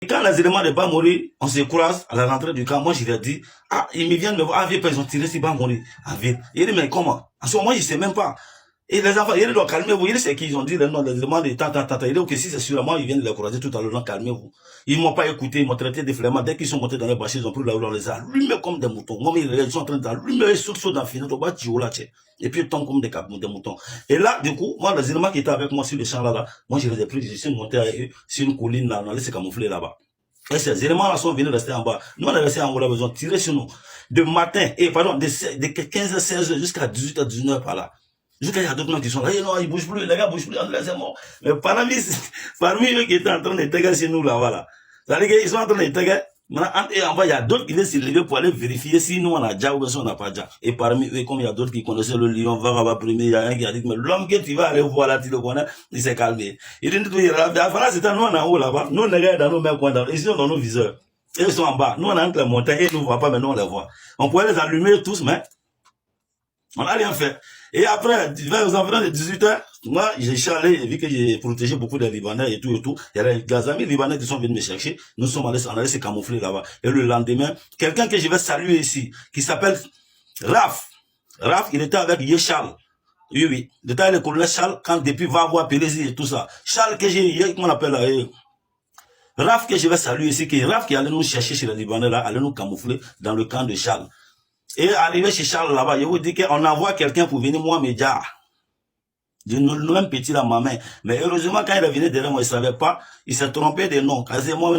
Quand les éléments de pas mourir, on se croise à la rentrée du camp. Moi, je leur dis, ah, ils me viennent me voir, ah, vieux père, ils ont tiré si pas mourir. Ah, ville. Il dit, mais comment? En ce moment, je sais même pas. Et les enfants, ils doivent calmer-vous. Il dit, c'est qu'ils ont dit, non, les éléments de tant. Il dit, ok, si c'est sur moi, ils viennent les encourager tout à l'heure, calmez-vous. Ils m'ont pas écouté, ils m'ont traité de flemmards. Dès qu'ils sont montés dans les bâchers, ils ont pris là où on les a allumés comme des moutons. Moi, ils sont en train d'allumer sur dans finir, au bas de là, et puis ils tombent comme des moutons. Et là, du coup, moi, les éléments qui étaient avec moi sur le champ là, moi, je les ai pris, je suis monté avec eux sur une colline là, on a laissé camoufler là-bas. Et ces éléments-là sont venus rester en bas. Nous, on est resté en haut là, ils ont tiré sur nous. De matin, de 15 à 16 heures jusqu'à 18 à 19 heures par là. Jusqu'à il y a d'autres gens qui sont là, non, ils bougent plus, les gars bougent plus, on les est morts. Mais parmi eux qui étaient en train de taguer chez nous là, voilà. C'est-à-dire qu'ils sont en train de taguer. Maintenant, entre eux en bas, il y a d'autres qui viennent se lever pour aller vérifier si nous on a déjà ou si on n'a pas déjà. Et parmi eux, comme il y a d'autres qui connaissaient le lion, va premier, il y a un qui a dit, mais l'homme que tu vas aller voir là, tu le connais, il s'est calmé. Il dit, voilà, c'était nous en haut là-bas. Nous, les gars, dans nos mêmes coins, ici, dans nos viseurs. Et ils sont en bas. Nous, on a entre les montagnes, et ils ne nous voient pas, mais nous, on les voit. On pourrait les allumer tous, mais on n'a rien fait. Et après, vers aux environs de 18 heures, moi, j'ai charlé, vu que j'ai protégé beaucoup de Libanais et tout. Il y a des amis Libanais qui sont venus me chercher. Nous sommes allés, on allait se camoufler là-bas. Et le lendemain, quelqu'un que je vais saluer ici, qui s'appelle Raf. Raf, il était avec Yeshal. Oui, oui. Il était avec le colonel Charles, quand depuis va voir Pélési et tout ça. Charles que j'ai, comment on appelle là, Raf que je vais saluer ici, qui Raf qui allait nous chercher chez les Libanais là, allait nous camoufler dans le camp de Charles. Et arrivé chez Charles là-bas, je vous dis qu'on envoie quelqu'un pour venir moi me dire. Je ne même petit dans ma main. Mais heureusement, quand il est venu derrière moi, il ne savait pas. Il s'est trompé de nom. Quand c'est moi,